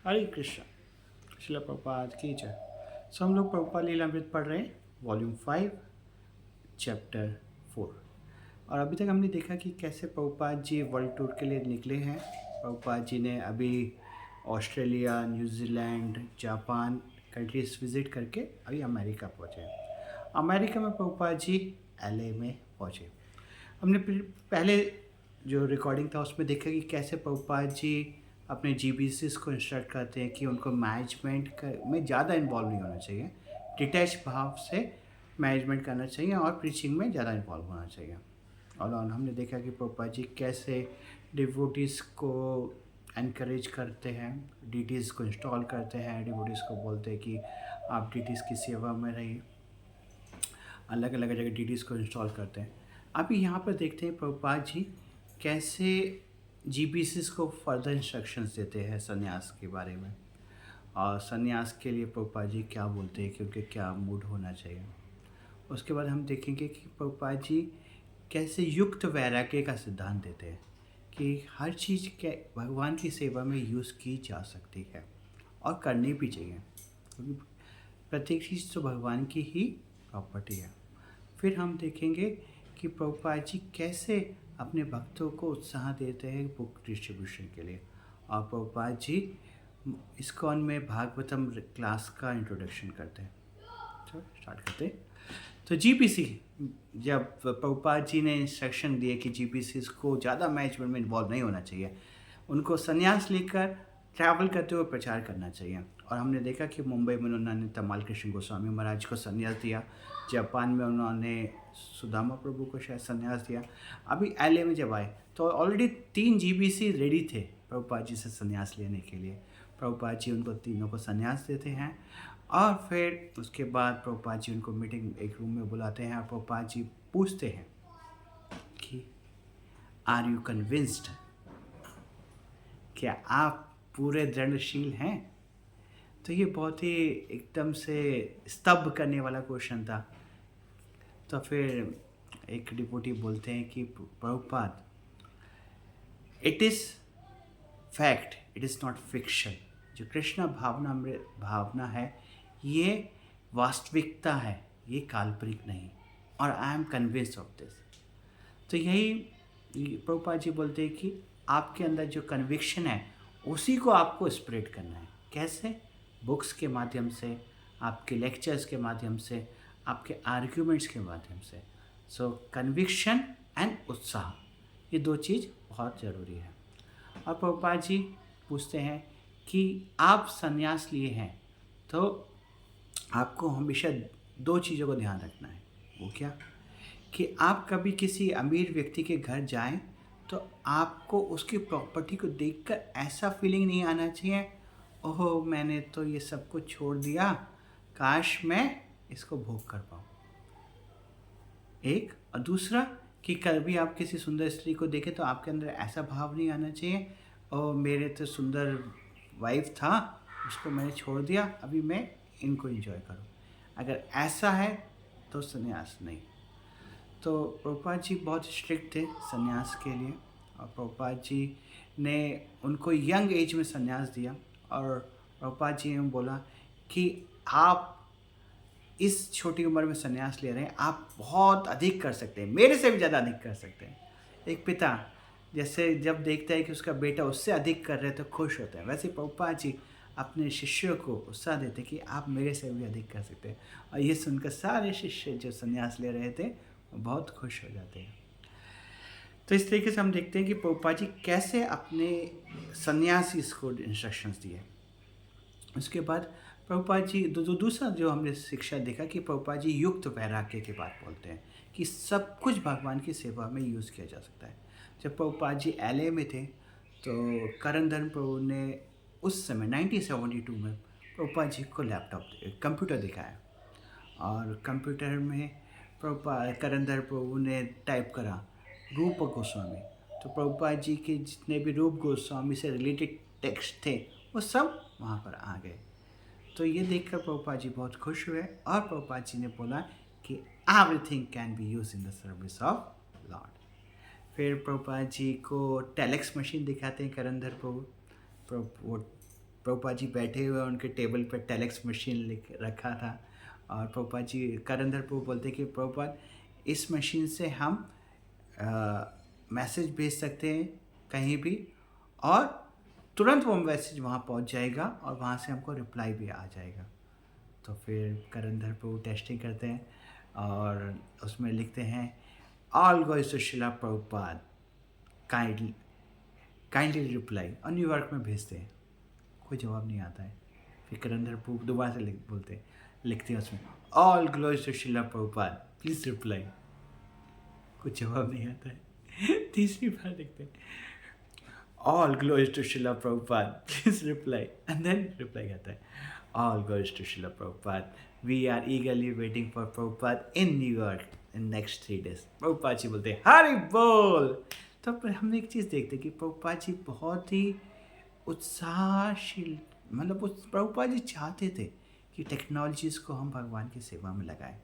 हरे कृष्ण। शिला प्रभुपाद की जय। हम लोग प्रभुपाद लीलामृत पढ़ रहे हैं, वॉल्यूम 5, चैप्टर 4। और अभी तक हमने देखा कि कैसे प्रभुपाद जी वर्ल्ड टूर के लिए निकले हैं। प्रभुपाद जी ने अभी Australia, New Zealand, Japan countries visit करके अभी अमेरिका पहुँचे। अमेरिका में प्रभुपाद जी एलए में पहुँचे। हमने पहले जो रिकॉर्डिंग था उसमें देखा कि कैसे प्रभुपाद जी अपने जीबीसीज को इंस्ट्रक्ट करते हैं कि उनको मैनेजमेंट में ज़्यादा इन्वॉल्व नहीं होना चाहिए, डिटैच भाव से मैनेजमेंट करना चाहिए और प्रीचिंग में ज़्यादा इन्वॉल्व होना चाहिए। और हमने देखा कि प्रभुपाद जी कैसे डिवोटीज़ को एनकरेज करते हैं, डीटीज़ को इंस्टॉल करते हैं, डिवोटीज़ को बोलते हैं कि आप डीटीज़ की सेवा में रहिए। अलग अलग जगह डीटीज़ को इंस्टॉल करते हैं। अभी यहाँ पर देखते हैं प्रभुपाद जी कैसे जीबीसीज को फर्दर इंस्ट्रक्शंस देते हैं सन्यास के बारे में, और सन्यास के लिए प्रभुपाद जी क्या बोलते हैं कि उनके क्या मूड होना चाहिए। उसके बाद हम देखेंगे कि प्रभुपाद जी कैसे युक्त वैराग्य का सिद्धांत देते हैं कि हर चीज़ के भगवान की सेवा में यूज़ की जा सकती है और करनी भी चाहिए, क्योंकि प्रत्येक चीज़ तो भगवान की ही प्रॉपर्टी है। फिर हम देखेंगे कि प्रभुपाद जी कैसे अपने भक्तों को उत्साह देते हैं बुक डिस्ट्रीब्यूशन के लिए। और प्रभुपाद जी इस्कॉन में भागवतम क्लास का इंट्रोडक्शन करते हैं। चलो स्टार्ट करते हैं। तो जीपीसी, जब प्रभुपाद जी ने इंस्ट्रक्शन दिए कि जीपीसी को ज़्यादा मैनेजमेंट में इन्वॉल्व नहीं होना चाहिए, उनको संन्यास लेकर ट्रैवल करते हुए प्रचार करना चाहिए। और हमने देखा कि मुंबई में उन्होंने तमाल कृष्ण गोस्वामी महाराज को संन्यास दिया, जापान में उन्होंने सुदामा प्रभु को शायद संन्यास दिया। अभी एलए में जब आए तो ऑलरेडी 3 जीबीसी रेडी थे प्रभुपाद जी से संन्यास लेने के लिए। प्रभुपाद जी उनको तीनों को संन्यास देते हैं और फिर उसके बाद प्रभुपाद जी उनको मीटिंग एक रूम में बुलाते हैं और प्रभुपाद जी पूछते हैं कि आर यू कन्विंस्ड, क्या आप पूरे दृढ़शील हैं। तो ये बहुत ही एकदम से स्तब्ध करने वाला क्वेश्चन था। तो फिर एक डिवोटी बोलते हैं कि Prabhupada, it is fact, it is not fiction. जो कृष्ण भावना है ये वास्तविकता है, ये काल्पनिक नहीं, और I am convinced of this. तो यही प्रभुपाद जी बोलते हैं कि आपके अंदर जो कन्विक्शन है उसी को आपको स्प्रेड करना है। कैसे? बुक्स के माध्यम से, आपके लेक्चर्स के माध्यम से, आपके आर्ग्यूमेंट्स के माध्यम से। सो कन्विक्शन एंड उत्साह, ये 2 चीज़ बहुत ज़रूरी है। और प्रभुपाद जी पूछते हैं कि आप संन्यास लिए हैं तो आपको हमेशा 2 चीज़ों को ध्यान रखना है। वो क्या? कि आप कभी किसी अमीर व्यक्ति के घर जाएं तो आपको उसकी प्रॉपर्टी को देखकर ऐसा फीलिंग नहीं आना चाहिए, ओहो मैंने तो ये सब कुछ छोड़ दिया, काश मैं इसको भोग कर पाऊँ। एक, और दूसरा कि कभी आप किसी सुंदर स्त्री को देखें तो आपके अंदर ऐसा भाव नहीं आना चाहिए, और मेरे तो सुंदर वाइफ था, उसको मैंने छोड़ दिया, अभी मैं इनको एंजॉय करूं। अगर ऐसा है तो संन्यास नहीं। तो प्रभुपाद जी बहुत स्ट्रिक्ट थे संन्यास के लिए, और प्रभुपाद जी ने उनको यंग एज में संन्यास दिया। और प्रभुपाद जी ने बोला कि आप इस छोटी उम्र में संन्यास ले रहे हैं, आप बहुत अधिक कर सकते हैं, मेरे से भी ज़्यादा अधिक कर सकते हैं। एक पिता जैसे जब देखता है कि उसका बेटा उससे अधिक कर रहे हैं तो खुश होता है, वैसे प्रभुपाद जी अपने शिष्यों को उत्साह देते कि आप मेरे से भी अधिक कर सकते हैं। और ये सुनकर सारे शिष्य जो संन्यास ले रहे थे वो बहुत खुश हो जाते हैं। तो इस तरीके से हम देखते हैं कि प्रभुपाद जी कैसे अपने सन्यासी को इंस्ट्रक्शंस दिए। उसके बाद प्रभुपाद जी दूसरा जो हमने शिक्षा देखा कि प्रभुपाद जी युक्त वैराग्य की बात बोलते हैं कि सब कुछ भगवान की सेवा में यूज़ किया जा सकता है। जब प्रभुपाद जी एलए में थे तो करनधर्म प्रभु ने उस समय 1972 में प्रभुपाद जी को कंप्यूटर दिखाया, और कंप्यूटर में प्रभुपाद करनधर प्रभु ने टाइप करा रूप गोस्वामी, तो प्रभुपाद जी के जितने भी रूप गोस्वामी से रिलेटेड टेक्स्ट थे वो सब वहाँ पर आ गए। तो ये देखकर प्रभुपाद जी बहुत खुश हुए, और प्रभुपाद जी ने बोला कि everything can be use in the service of Lord. फिर प्रभुपाद जी को टेलेक्स मशीन दिखाते हैं करनधर प्रभु। प्रभुपाद जी बैठे हुए उनके टेबल पर टेलेक्स मशीन लिख रखा था। और प्रभुपाद जी करंदर प्रभु बोलते कि प्रभुपाद इस मशीन से हम मैसेज भेज सकते हैं कहीं भी, और तुरंत वो मैसेज वहाँ पहुँच जाएगा और वहाँ से हमको रिप्लाई भी आ जाएगा। तो फिर करंदर प्रभु टेस्टिंग करते हैं और उसमें लिखते हैं all goes to Srila Prabhupada kindly reply, और न्यूयॉर्क में भेजते हैं। कोई जवाब नहीं आता है। फिर करंदर प्रभु दोबारा से लिखते हैं उसमें all glories to Srila Prabhupada please reply. कुछ जवाब नहीं आता है। तीसरी बार लिखते हैं all glories to Srila Prabhupada please reply, and then reply आता है all glories to Srila Prabhupada we are eagerly waiting for Prabhupada in New York in next 3 days। Prabhupada ji बोलते हैं हरि बोल। तो फिर हमने एक चीज़ देखते कि प्रभुपाद जी बहुत ही उत्साहशील, मतलब उस प्रभुपाद जी चाहते थे कि टेक्नोलॉजीज़ को हम भगवान की सेवा में लगाएं।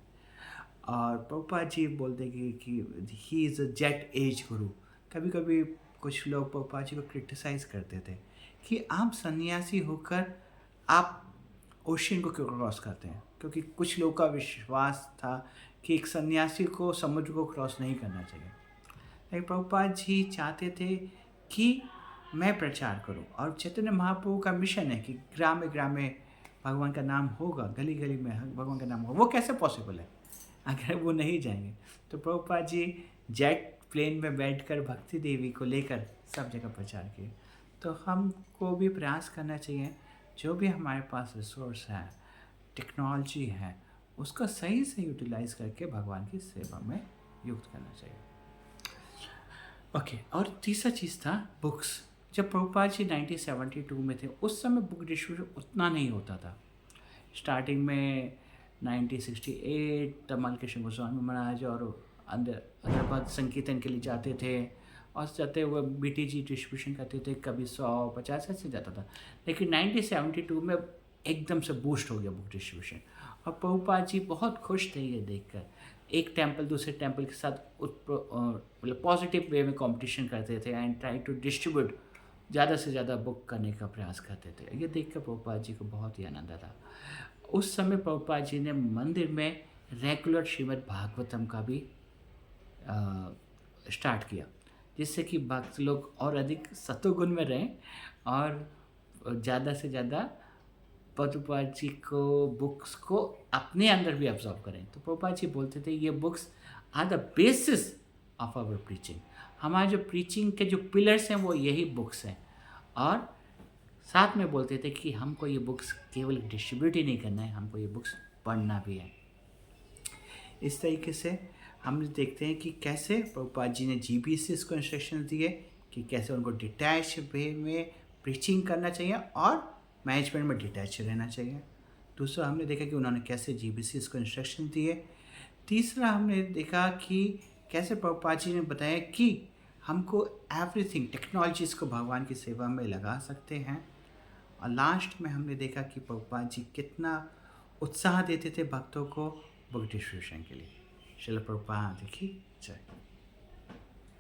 और प्रभुपाद जी बोलते कि he is a jet age guru. कभी कभी कुछ लोग प्रभुपाद जी को क्रिटिसाइज़ करते थे कि आप सन्यासी होकर आप ओशन को क्यों क्रॉस करते हैं, क्योंकि कुछ लोगों का विश्वास था कि एक सन्यासी को समुद्र को क्रॉस नहीं करना चाहिए। लेकिन प्रभुपाद जी चाहते थे कि मैं प्रचार करूं, और चैतन्य महाप्रभु का मिशन है कि ग्राम में भगवान का नाम होगा, गली गली में भगवान का नाम होगा। वो कैसे पॉसिबल है अगर वो नहीं जाएंगे? तो प्रभुपाद जी जेट प्लेन में बैठकर भक्ति देवी को लेकर सब जगह प्रचार किए। तो हमको भी प्रयास करना चाहिए, जो भी हमारे पास रिसोर्स है, टेक्नोलॉजी है, उसका सही से यूटिलाइज़ करके भगवान की सेवा में युक्त करना चाहिए। ओके, और तीसरा चीज़ था बुक्स। जब प्रभुपाद जी 1972 में थे, उस समय बुक डिस्ट्रीब्यूशन उतना नहीं होता था। स्टार्टिंग में 1968 तमाल कृष्ण गोस्वामी महाराज और अदरबाद संकीर्तन के लिए जाते थे, और जाते हुए बीटीजी डिस्ट्रीब्यूशन करते थे, कभी 100-50 ऐसे जाता था। लेकिन 1972 में एकदम से बूस्ट हो गया बुक डिस्ट्रीब्यूशन, और प्रभुपाद जी बहुत खुश थे ये देखकर। एक टेम्पल दूसरे टेम्पल के साथ मतलब पॉजिटिव वे में कंपटीशन करते थे एंड ट्राई टू डिस्ट्रीब्यूट, ज़्यादा से ज़्यादा बुक करने का प्रयास करते थे। ये देखकर प्रभुपाद जी को बहुत ही आनंद आता। उस समय प्रभुपाद जी ने मंदिर में रेगुलर श्रीमद् भागवतम का भी स्टार्ट किया, जिससे कि भक्त लोग और अधिक सतोगुण में रहें और ज़्यादा से ज़्यादा प्रभुपाद जी को बुक्स को अपने अंदर भी ऑब्जर्व करें। तो प्रभुपाद जी बोलते थे ये books are the basis of our preaching. हमारे जो प्रीचिंग के जो पिलर्स हैं वो यही बुक्स हैं। और साथ में बोलते थे कि हमको ये बुक्स केवल डिस्ट्रीब्यूट ही नहीं करना है, हमको ये बुक्स पढ़ना भी है। इस तरीके से हम देखते हैं कि कैसे प्रभुपाद जी ने GBCs को इंस्ट्रक्शन दिए कि कैसे उनको डिटैच वे में प्रीचिंग करना चाहिए और मैनेजमेंट में डिटैच रहना चाहिए। दूसरा हमने देखा कि उन्होंने कैसे GBCs को इंस्ट्रक्शन दिए। तीसरा हमने देखा कि कैसे प्रभुपाद जी ने बताया कि हमको एवरीथिंग टेक्नोलॉजीज़ को भगवान की सेवा में लगा सकते हैं। और लास्ट में हमने देखा कि प्रभुपाद जी कितना उत्साह देते थे भक्तों को बुक डिस्ट्रीब्यूशन के लिए। श्रील प्रभुपाद की जय।